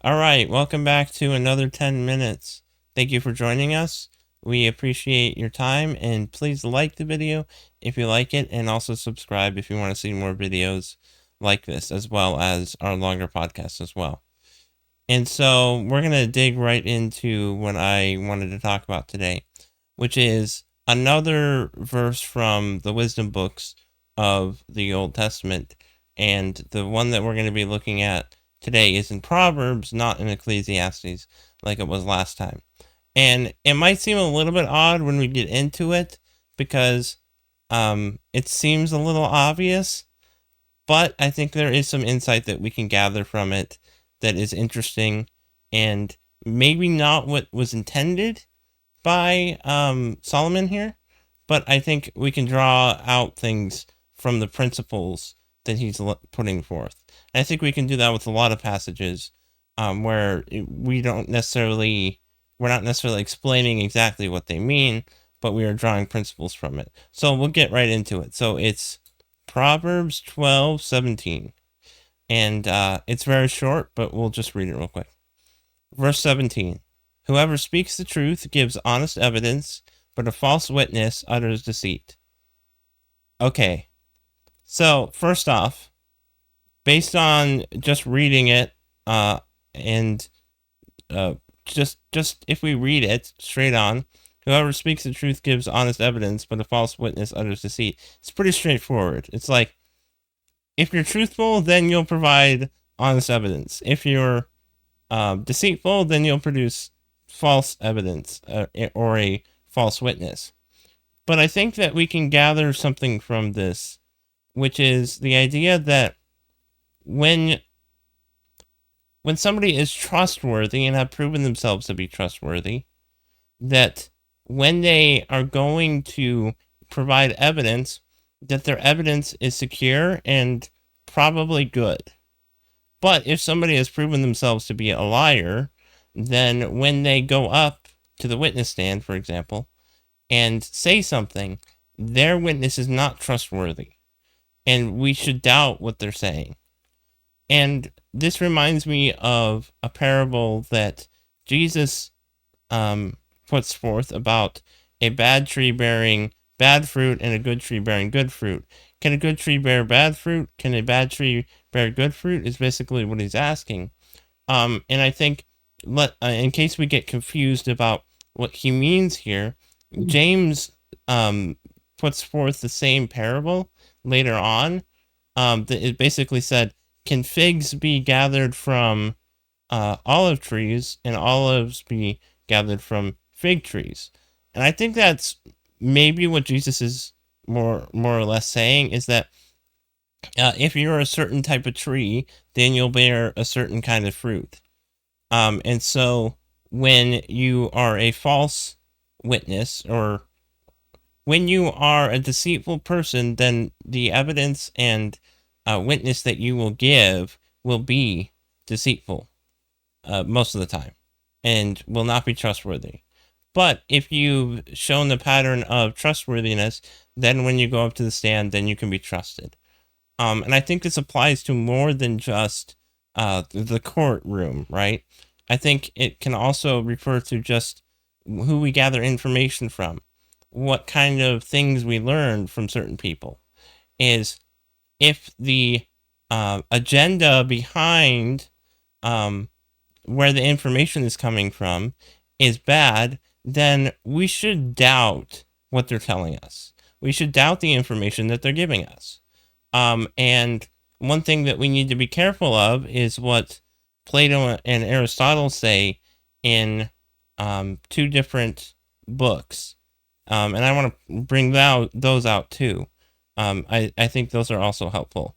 All right, welcome back to another 10 minutes. Thank you for joining us. We appreciate your time, and please like the video if you like it, and also subscribe if you want to see more videos like this, as well as our longer podcasts as well. And so we're going to dig right into what I wanted to talk about today, which is another verse from the wisdom books of the Old Testament. And the one that we're going to be looking at today is in Proverbs, not in Ecclesiastes, like it was last time. And it might seem a little bit odd when we get into it, because it seems a little obvious, but I think there is some insight that we can gather from it that is interesting, and maybe not what was intended by Solomon here, but I think we can draw out things from the principles that he's putting forth. And I think we can do that with a lot of passages where we're not necessarily explaining exactly what they mean, but we are drawing principles from it. So we'll get right into it. So it's Proverbs 12:17. And it's very short, but we'll just read it real quick. Verse 17. Whoever speaks the truth gives honest evidence, but a false witness utters deceit. Okay. So, first off, based on just reading it, and just if we read it straight on, whoever speaks the truth gives honest evidence, but a false witness utters deceit. It's pretty straightforward. It's like, if you're truthful, then you'll provide honest evidence. If you're deceitful, then you'll produce false evidence or a false witness. But I think that we can gather something from this, which is the idea that when somebody is trustworthy and have proven themselves to be trustworthy, that when they are going to provide evidence, that their evidence is secure and probably good. But if somebody has proven themselves to be a liar, then when they go up to the witness stand, for example, and say something, their witness is not trustworthy, and we should doubt what they're saying. And this reminds me of a parable that Jesus puts forth about a bad tree bearing bad fruit and a good tree bearing good fruit. Can a good tree bear bad fruit? Can a bad tree bear good fruit? Is basically what he's asking. And I think, in case we get confused about what he means here, James puts forth the same parable later on. That it basically said, can figs be gathered from olive trees and olives be gathered from fig trees? And I think that's maybe what Jesus is more or less saying, is that if you're a certain type of tree, then you'll bear a certain kind of fruit. And so when you are a false witness, or when you are a deceitful person, then the evidence and witness that you will give will be deceitful most of the time, and will not be trustworthy. But if you've shown the pattern of trustworthiness, then when you go up to the stand, then you can be trusted. And I think this applies to more than just the courtroom, right? I think it can also refer to just who we gather information from, what kind of things we learn from certain people. Is if the agenda behind where the information is coming from is bad, then we should doubt what they're telling us. We should doubt the information that they're giving us. And one thing that we need to be careful of is what Plato and Aristotle say in two different books. And I want to bring those out too. I think those are also helpful.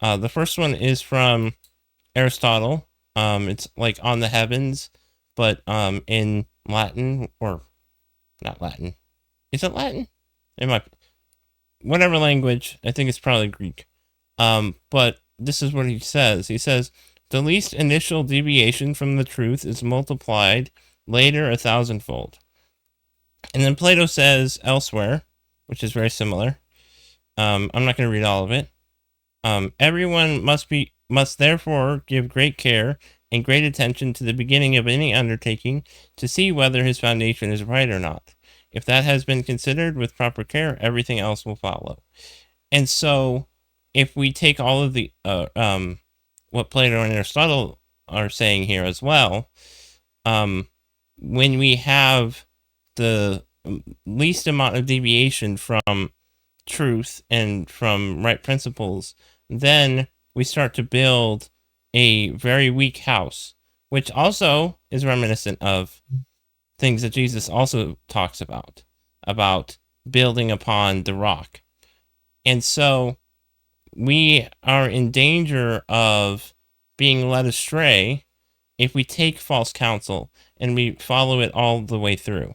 The first one is from Aristotle. It's like on the heavens, but in Latin, or not Latin. Is it Latin? It might be. Whatever language, I think it's probably Greek. But this is what he says. He says, the least initial deviation from the truth is multiplied later 1,000-fold. And then Plato says elsewhere, which is very similar. I'm not going to read all of it. Everyone must therefore give great care and great attention to the beginning of any undertaking to see whether his foundation is right or not. If that has been considered with proper care, everything else will follow. And so, if we take all of the what Plato and Aristotle are saying here as well, when we have the least amount of deviation from truth and from right principles, then we start to build a very weak house, which also is reminiscent of things that Jesus also talks about building upon the rock. And so we are in danger of being led astray if we take false counsel and we follow it all the way through.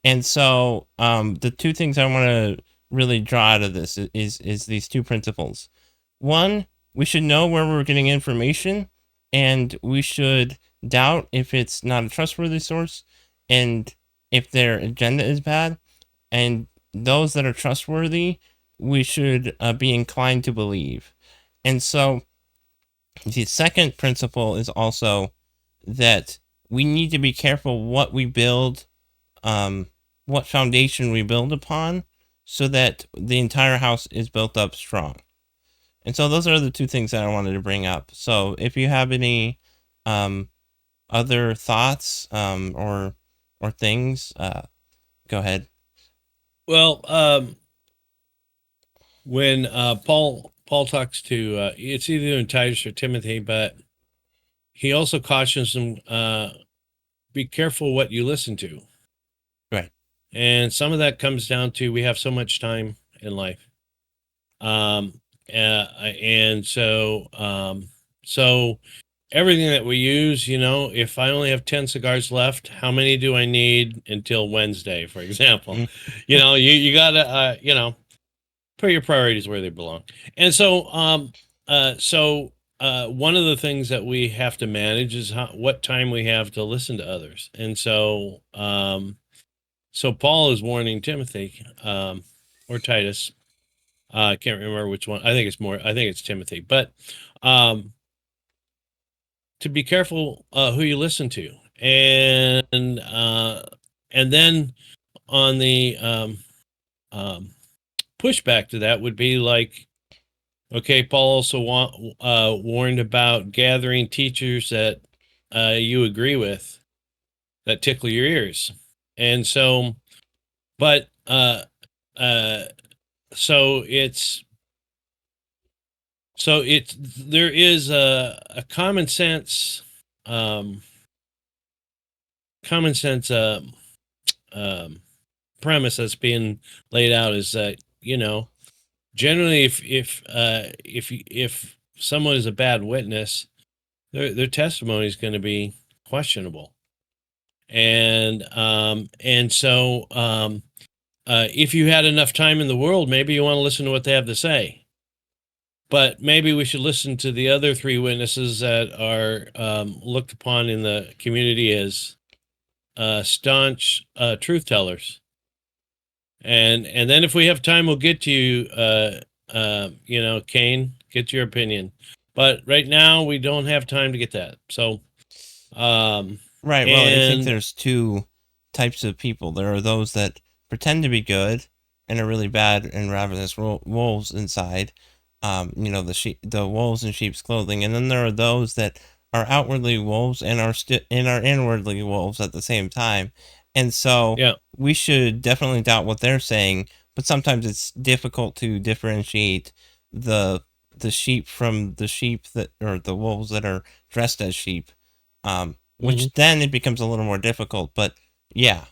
And so the two things I want to really draw out of this is these two principles. One, we should know where we're getting information, and we should doubt if it's not a trustworthy source and if their agenda is bad. And those that are trustworthy, we should be inclined to believe. And so the second principle is also that we need to be careful what we build, what foundation we build upon, so that the entire house is built up strong. And so those are the two things that I wanted to bring up. So if you have any other thoughts or things, go ahead. Well, when Paul talks to it's either in Titus or Timothy, but he also cautions them, be careful what you listen to. Right. And some of that comes down to we have so much time in life. And so everything that we use, if I only have 10 cigars left, how many do I need until Wednesday, for example? You gotta, put your priorities where they belong. And so, one of the things that we have to manage is what time we have to listen to others. And so, so Paul is warning Timothy, or Titus. I can't remember which one. I think it's Timothy, but, to be careful, who you listen to. And then on the, pushback to that would be like, okay, Paul also warned about gathering teachers that you agree with, that tickle your ears. And so, but there is a common sense premise that's being laid out, is that generally if someone is a bad witness, their testimony is going to be questionable. And so if you had enough time in the world, maybe you want to listen to what they have to say. But maybe we should listen to the other three witnesses that are looked upon in the community as staunch truth tellers. And then if we have time, we'll get to you, Kane, get your opinion. But right now, we don't have time to get that. So, right. Well, I think there's two types of people. There are those that pretend to be good and are really bad and ravenous wolves inside. The wolves in sheep's clothing, and then there are those that are outwardly wolves and are inwardly wolves at the same time. And so we should definitely doubt what they're saying, but sometimes it's difficult to differentiate the sheep from the sheep or the wolves that are dressed as sheep, which then it becomes a little more difficult. But yeah,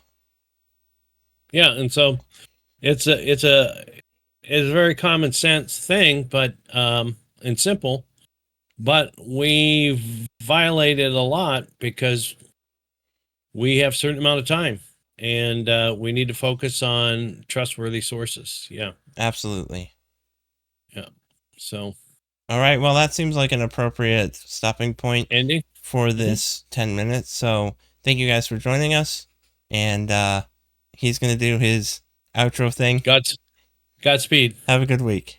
and so it's a very common sense thing, but and simple, but we've violated a lot because we have a certain amount of time, and we need to focus on trustworthy sources. Yeah, absolutely. Yeah. So, all right. Well, that seems like an appropriate stopping point ending for this 10 minutes. So thank you guys for joining us. And he's going to do his outro thing. Godspeed. Have a good week.